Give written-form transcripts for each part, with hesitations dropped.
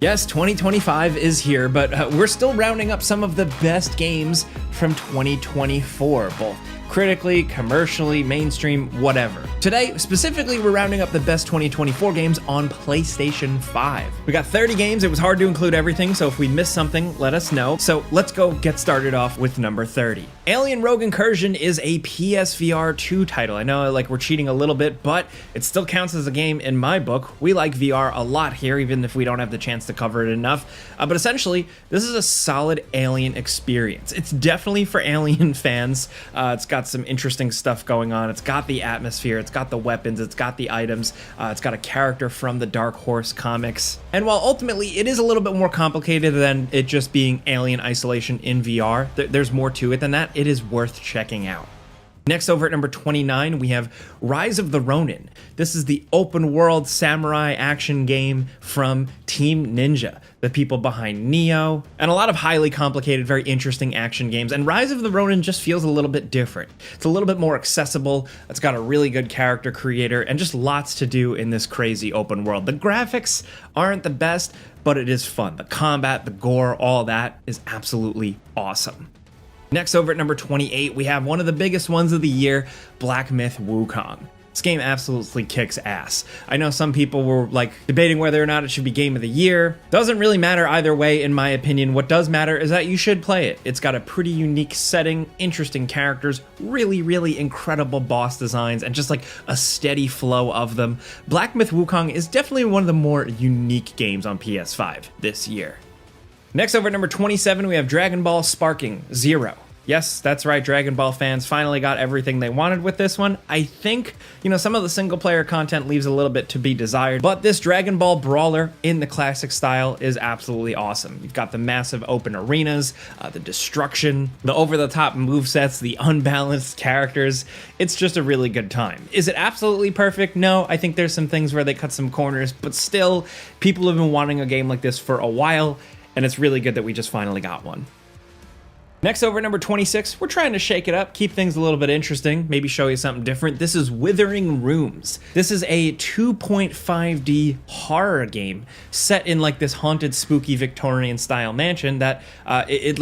Yes, 2025 is here, but we're still rounding up some of the best games from 2024, both critically, commercially, mainstream, whatever. Today, specifically, we're rounding up the best 2024 games on PlayStation 5. We got 30 games. It was hard to include everything, so if we missed something, let us know. So let's go get started off with number 30. Alien Rogue Incursion is a PSVR 2 title. I know we're cheating a little bit, but it still counts as a game in my book. We like VR a lot here, even if we don't have the chance to cover it enough. But essentially, this is a solid Alien experience. It's definitely for Alien fans. It's got some interesting stuff going on. It's got the atmosphere, it's got the weapons, it's got the items, it's got a character from the Dark Horse comics. And while ultimately it is a little bit more complicated than it just being Alien Isolation in VR, there's more to it than that. It is worth checking out. Next, over at number 29, we have Rise of the Ronin. This is the open world samurai action game from Team Ninja, the people behind Neo, and a lot of highly complicated, very interesting action games. And Rise of the Ronin just feels a little bit different. It's a little bit more accessible. It's got a really good character creator and just lots to do in this crazy open world. The graphics aren't the best, but it is fun. The combat, the gore, all that is absolutely awesome. Next, over at number 28, we have one of the biggest ones of the year, Black Myth Wukong. This game absolutely kicks ass. I know some people were debating whether or not it should be game of the year. Doesn't really matter either way, in my opinion. What does matter is that you should play it. It's got a pretty unique setting, interesting characters, really incredible boss designs, and just a steady flow of them. Black Myth Wukong is definitely one of the more unique games on PS5 this year. Next, over at number 27, we have Dragon Ball Sparking Zero. Yes, that's right, Dragon Ball fans finally got everything they wanted with this one. I think, some of the single-player content leaves a little bit to be desired, but this Dragon Ball brawler in the classic style is absolutely awesome. You've got the massive open arenas, the destruction, the over-the-top movesets, the unbalanced characters. It's just a really good time. Is it absolutely perfect? No, I think there's some things where they cut some corners, but still, people have been wanting a game like this for a while, and it's really good that we just finally got one. Next, over at number 26, we're trying to shake it up, keep things a little bit interesting, maybe show you something different. This is Withering Rooms. This is a 2.5D horror game set in this haunted, spooky Victorian style mansion that is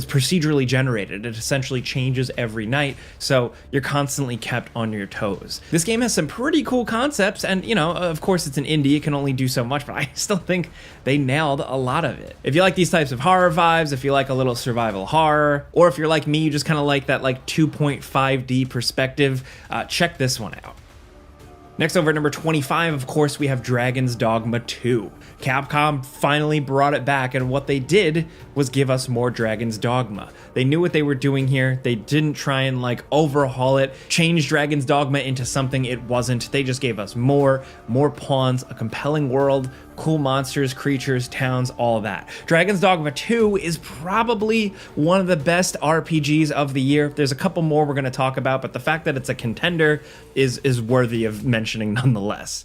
procedurally generated. It essentially changes every night, so you're constantly kept on your toes. This game has some pretty cool concepts, and of course it's an indie, it can only do so much, but I still think they nailed a lot of it. If you like these types of horror vibes, if you like a little survival horror, or if you're like me, you just kind of like that 2.5D perspective, check this one out. Next, over at number 25, of course, we have Dragon's Dogma 2. Capcom finally brought it back, and what they did was give us more Dragon's Dogma. They knew what they were doing here. They didn't try and overhaul it, change Dragon's Dogma into something it wasn't. They just gave us more pawns, a compelling world, cool monsters, creatures, towns, all that. Dragon's Dogma 2 is probably one of the best RPGs of the year. There's a couple more we're going to talk about, but the fact that it's a contender is worthy of mentioning nonetheless.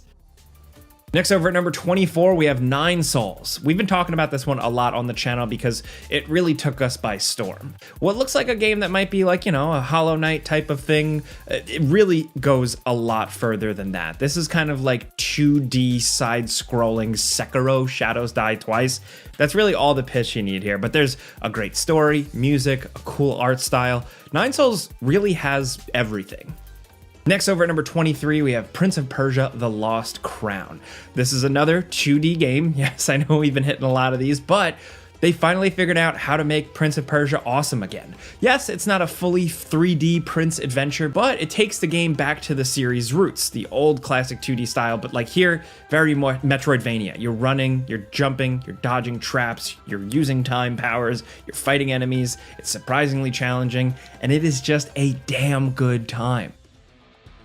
Next, over at number 24, we have Nine Souls. We've been talking about this one a lot on the channel because it really took us by storm. What looks like a game that might be a Hollow Knight type of thing, it really goes a lot further than that. This is kind of 2D side-scrolling Sekiro, Shadows Die Twice. That's really all the pitch you need here, but there's a great story, music, a cool art style. Nine Souls really has everything. Next, over at number 23, we have Prince of Persia: The Lost Crown. This is another 2D game. Yes, I know we've been hitting a lot of these, but they finally figured out how to make Prince of Persia awesome again. Yes, it's not a fully 3D Prince adventure, but it takes the game back to the series' roots, the old classic 2D style, but here, very Metroidvania. You're running, you're jumping, you're dodging traps, you're using time powers, you're fighting enemies. It's surprisingly challenging, and it is just a damn good time.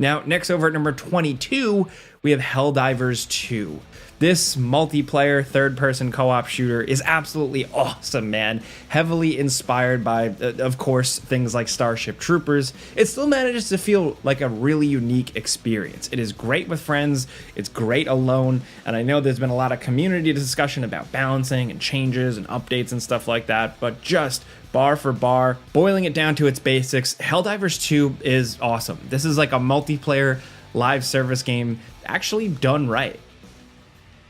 Now, next, over at number 22, we have Helldivers 2. This multiplayer third-person co-op shooter is absolutely awesome, man. Heavily inspired by, of course, things like Starship Troopers. It still manages to feel like a really unique experience. It is great with friends, it's great alone, and I know there's been a lot of community discussion about balancing and changes and updates and stuff like that, but just bar for bar, boiling it down to its basics, Helldivers 2 is awesome. This is like a multiplayer live service game actually done right.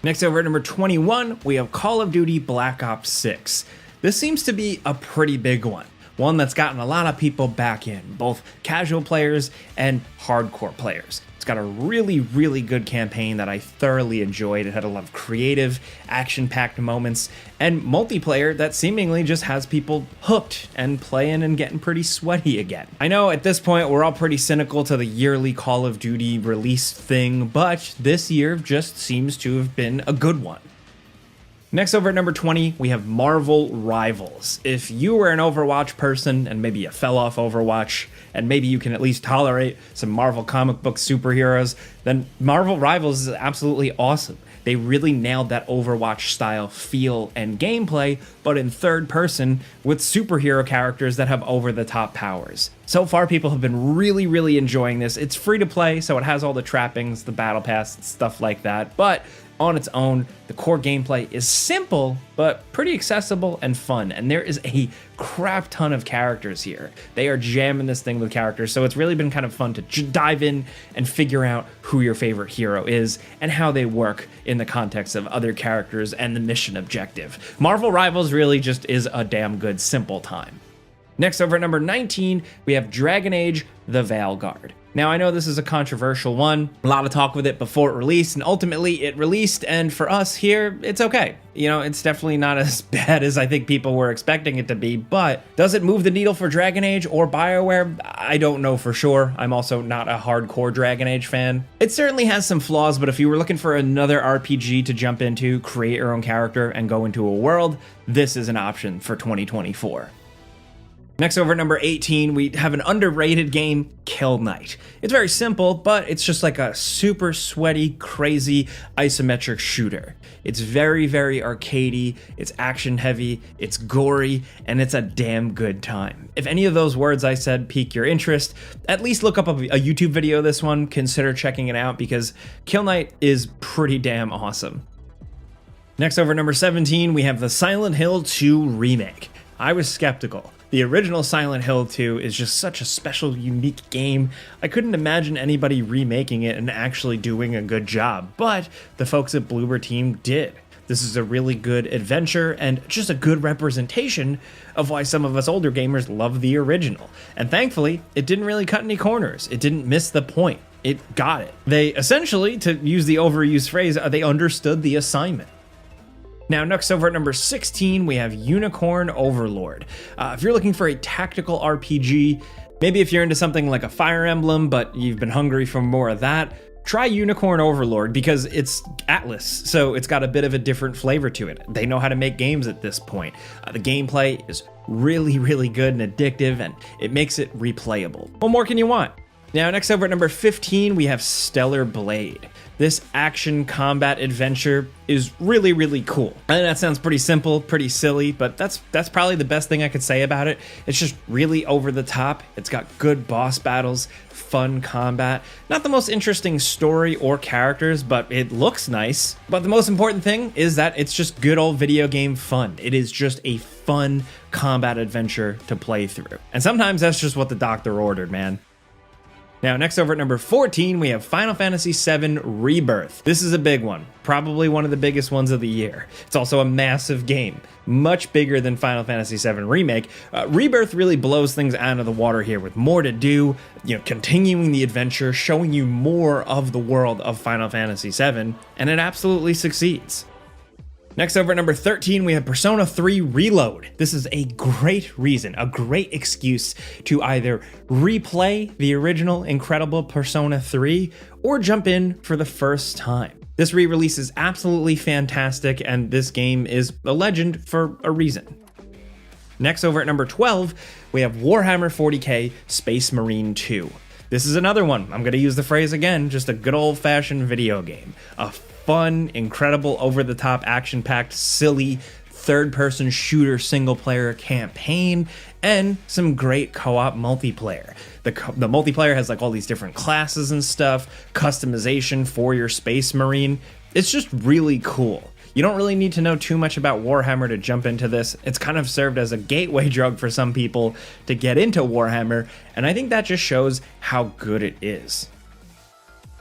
Next over at number 21, we have Call of Duty Black Ops 6. This seems to be a pretty big one that's gotten a lot of people back in, both casual players and hardcore players. It's got a really, really good campaign that I thoroughly enjoyed. It had a lot of creative, action-packed moments, and multiplayer that seemingly just has people hooked and playing and getting pretty sweaty again. I know at this point we're all pretty cynical to the yearly Call of Duty release thing, but this year just seems to have been a good one. Next over at number 20, we have Marvel Rivals. If you were an Overwatch person and maybe you fell off Overwatch and maybe you can at least tolerate some Marvel comic book superheroes, then Marvel Rivals is absolutely awesome. They really nailed that Overwatch style feel and gameplay, but in third person with superhero characters that have over-the-top powers. So far, people have been really, really enjoying this. It's free to play, so it has all the trappings, the battle pass, stuff like that, but on its own, the core gameplay is simple, but pretty accessible and fun, and there is a crap ton of characters here. They are jamming this thing with characters, so it's really been kind of fun to dive in and figure out who your favorite hero is and how they work in the context of other characters and the mission objective. Marvel Rivals really just is a damn good, simple time. Next, over at number 19, we have Dragon Age: The Veilguard. Now, I know this is a controversial one, a lot of talk with it before it released, and ultimately it released, and for us here, it's okay. You know, it's definitely not as bad as I think people were expecting it to be, but does it move the needle for Dragon Age or BioWare? I don't know for sure. I'm also not a hardcore Dragon Age fan. It certainly has some flaws, but if you were looking for another RPG to jump into, create your own character, and go into a world, this is an option for 2024. Next, over at number 18, we have an underrated game, Kill Knight. It's very simple, but it's just like a super sweaty, crazy isometric shooter. It's very, very arcadey, it's action heavy, it's gory, and it's a damn good time. If any of those words I said pique your interest, at least look up a YouTube video of this one, consider checking it out, because Kill Knight is pretty damn awesome. Next, over at number 17, we have the Silent Hill 2 remake. I was skeptical. The original Silent Hill 2 is just such a special, unique game. I couldn't imagine anybody remaking it and actually doing a good job, but the folks at Bloober Team did. This is a really good adventure and just a good representation of why some of us older gamers love the original. And thankfully, it didn't really cut any corners. It didn't miss the point. It got it. They essentially, to use the overused phrase, they understood the assignment. Now, next over at number 16, we have Unicorn Overlord. If you're looking for a tactical RPG, maybe if you're into something like a Fire Emblem, but you've been hungry for more of that, try Unicorn Overlord because it's Atlas, so it's got a bit of a different flavor to it. They know how to make games at this point. The gameplay is really, really good and addictive, and it makes it replayable. What more can you want? Now, next over at number 15, we have Stellar Blade. This action combat adventure is really, really cool. And that sounds pretty simple, pretty silly, but that's probably the best thing I could say about it. It's just really over the top. It's got good boss battles, fun combat, not the most interesting story or characters, but it looks nice. But the most important thing is that it's just good old video game fun. It is just a fun combat adventure to play through. And sometimes that's just what the doctor ordered, man. Now, next over at number 14, we have Final Fantasy VII Rebirth. This is a big one, probably one of the biggest ones of the year. It's also a massive game, much bigger than Final Fantasy VII Remake. Rebirth really blows things out of the water here with more to do, continuing the adventure, showing you more of the world of Final Fantasy VII, and it absolutely succeeds. Next over at number 13, we have Persona 3 Reload. This is a great reason, a great excuse to either replay the original incredible Persona 3 or jump in for the first time. This re-release is absolutely fantastic, and this game is a legend for a reason. Next over at number 12, we have Warhammer 40k Space Marine 2. This is another one, I'm going to use the phrase again, just a good old-fashioned video game. A fun, incredible, over-the-top, action-packed, silly, third-person shooter single-player campaign, and some great co-op multiplayer. The multiplayer has like all these different classes and stuff, customization for your Space Marine. It's just really cool. You don't really need to know too much about Warhammer to jump into this. It's kind of served as a gateway drug for some people to get into Warhammer, and I think that just shows how good it is.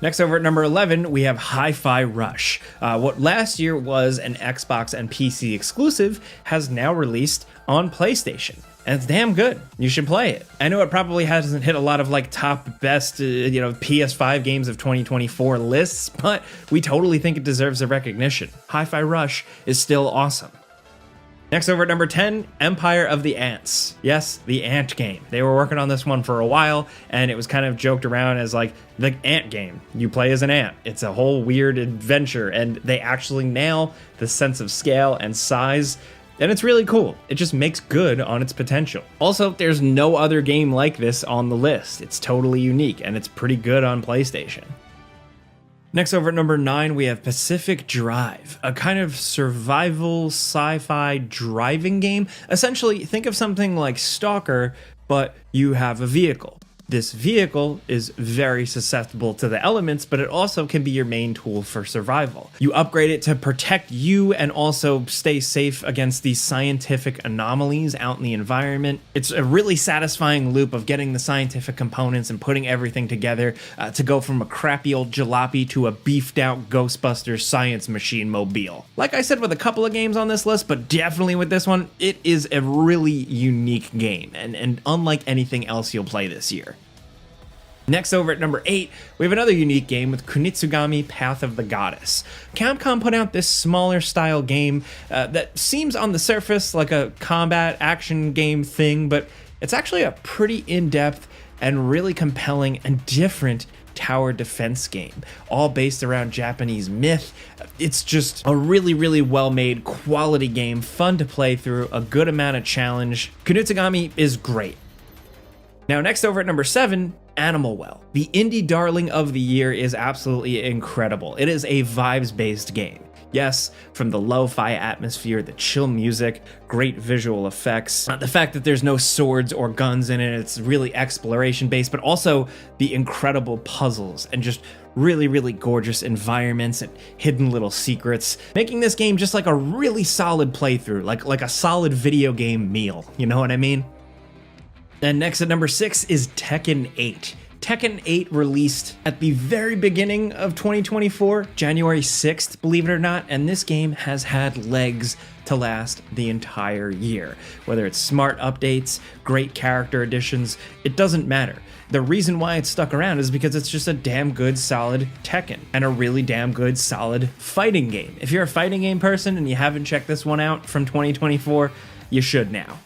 Next, over at number 11, we have Hi-Fi Rush. What last year was an Xbox and PC exclusive has now released on PlayStation. And it's damn good. You should play it. I know it probably hasn't hit a lot of like top best, PS5 games of 2024 lists, but we totally think it deserves the recognition. Hi-Fi Rush is still awesome. Next, over at number 10, Empire of the Ants. Yes, the Ant game. They were working on this one for a while, and it was kind of joked around as like the Ant game. You play as an ant. It's a whole weird adventure, and they actually nail the sense of scale and size, and it's really cool. It just makes good on its potential. Also, there's no other game like this on the list. It's totally unique, and it's pretty good on PlayStation. Next, over at number 9, we have Pacific Drive, a kind of survival sci-fi driving game. Essentially, think of something like Stalker, but you have a vehicle. This vehicle is very susceptible to the elements, but it also can be your main tool for survival. You upgrade it to protect you and also stay safe against these scientific anomalies out in the environment. It's a really satisfying loop of getting the scientific components and putting everything together to go from a crappy old jalopy to a beefed out Ghostbusters science machine mobile. Like I said with a couple of games on this list, but definitely with this one, it is a really unique game and unlike anything else you'll play this year. Next, over at number 8, we have another unique game with Kunitsugami Path of the Goddess. Capcom put out this smaller style game that seems on the surface like a combat action game thing, but it's actually a pretty in-depth and really compelling and different tower defense game, all based around Japanese myth. It's just a really, really well-made quality game, fun to play through, a good amount of challenge. Kunitsugami is great. Now, next, over at number 7, Animal Well. The indie darling of the year is absolutely incredible. It is a vibes-based game. Yes, from the lo-fi atmosphere, the chill music, great visual effects, the fact that there's no swords or guns in it, it's really exploration-based, but also the incredible puzzles and just really, really gorgeous environments and hidden little secrets, making this game just like a really solid playthrough, like a solid video game meal, you know what I mean? And next at number 6 is Tekken 8. Tekken 8 released at the very beginning of 2024, January 6th, believe it or not, and this game has had legs to last the entire year. Whether it's smart updates, great character additions, it doesn't matter. The reason why it's stuck around is because it's just a damn good, solid Tekken, and a really damn good, solid fighting game. If you're a fighting game person and you haven't checked this one out from 2024, you should now.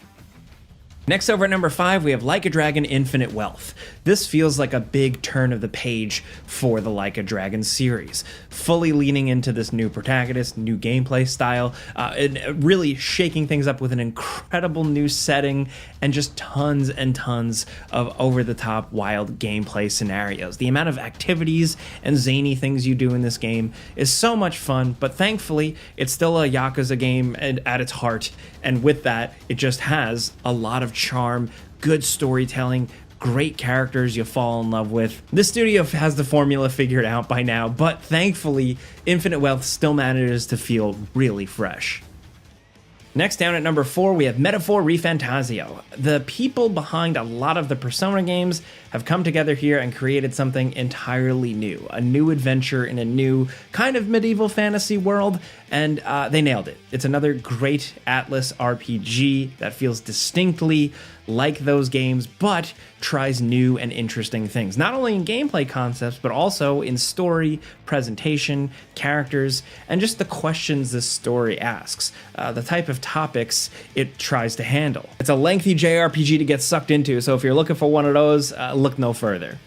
Next, over at number 5, we have Like a Dragon Infinite Wealth. This feels like a big turn of the page for the Like a Dragon series, fully leaning into this new protagonist, new gameplay style, and really shaking things up with an incredible new setting and just tons and tons of over-the-top wild gameplay scenarios. The amount of activities and zany things you do in this game is so much fun, but thankfully, it's still a Yakuza game at its heart, and with that, it just has a lot of charm, good storytelling, great characters you fall in love with. This studio has the formula figured out by now, but thankfully, Infinite Wealth still manages to feel really fresh. Next, down at number 4, we have Metaphor ReFantasio. The people behind a lot of the Persona games have come together here and created something entirely new, a new adventure in a new kind of medieval fantasy world, and they nailed it. It's another great Atlas RPG that feels distinctly like those games, but tries new and interesting things, not only in gameplay concepts, but also in story, presentation, characters, and just the questions this story asks, the type of topics it tries to handle. It's a lengthy JRPG to get sucked into, so if you're looking for one of those, look no further.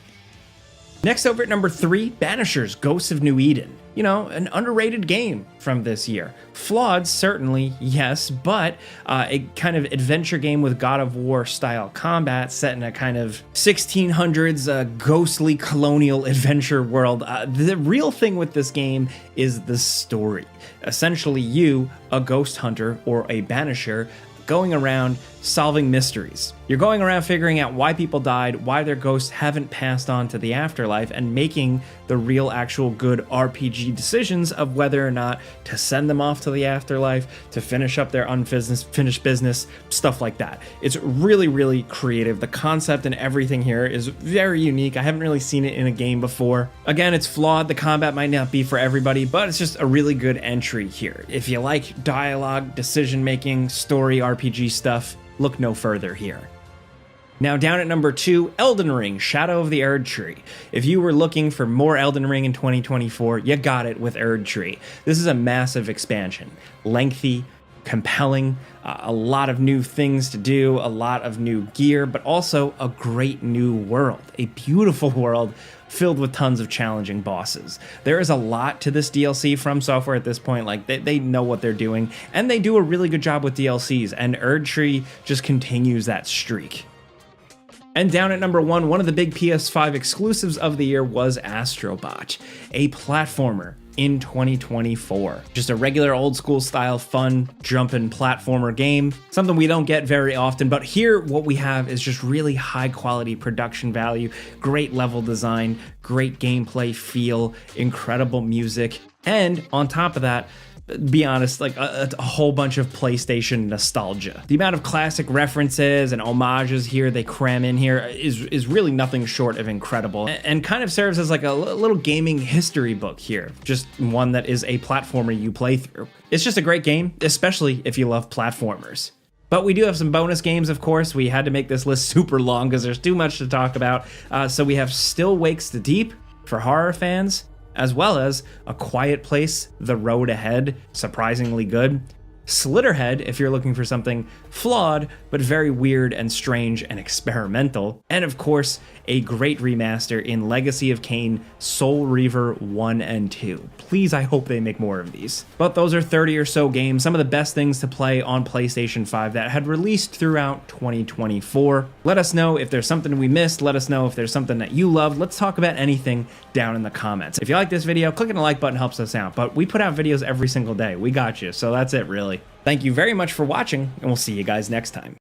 Next, over at number 3, Banishers Ghosts of New Eden. You know, an underrated game from this year. Flawed, certainly, yes, but a kind of adventure game with God of War style combat set in a kind of 1600s ghostly colonial adventure world. The real thing with this game is the story. Essentially, you, a ghost hunter or a banisher, going around solving mysteries. You're going around figuring out why people died, why their ghosts haven't passed on to the afterlife, and making the real actual good RPG decisions of whether or not to send them off to the afterlife, to finish up their unfinished business, stuff like that. It's really, really creative. The concept and everything here is very unique. I haven't really seen it in a game before. Again, it's flawed. The combat might not be for everybody, but it's just a really good entry here. If you like dialogue, decision-making, story, RPG stuff, look no further here. Now down at number 2, Elden Ring, Shadow of the Erd Tree. If you were looking for more Elden Ring in 2024, you got it with Erd Tree. This is a massive expansion, lengthy, compelling, a lot of new things to do, a lot of new gear, but also a great new world, a beautiful world filled with tons of challenging bosses. There is a lot to this DLC from Software at this point. Like they know what they're doing, and they do a really good job with DLCs, and Erd Tree just continues that streak. And down at number 1, one of the big PS5 exclusives of the year was Astrobot, a platformer in 2024. Just a regular old school style fun jumping platformer game, something we don't get very often, but here what we have is just really high quality production value, great level design, great gameplay feel, incredible music, and on top of that, be honest, like a whole bunch of PlayStation nostalgia. The amount of classic references and homages here they cram in here is really nothing short of incredible, and kind of serves as like a little gaming history book here, just one that is a platformer you play through. It's just a great game, especially if you love platformers. But we do have some bonus games, of course. We had to make this list super long because there's too much to talk about. So we have Still Wakes the Deep for horror fans, as well as A Quiet Place, The Road Ahead, surprisingly good. Slitterhead, if you're looking for something flawed, but very weird and strange and experimental. And of course, a great remaster in Legacy of Kain, Soul Reaver 1 and 2. Please, I hope they make more of these. But those are 30 or so games, some of the best things to play on PlayStation 5 that had released throughout 2024. Let us know if there's something we missed. Let us know if there's something that you loved. Let's talk about anything down in the comments. If you like this video, clicking the like button helps us out, but we put out videos every single day. We got you, so that's it really. Thank you very much for watching, and we'll see you guys next time.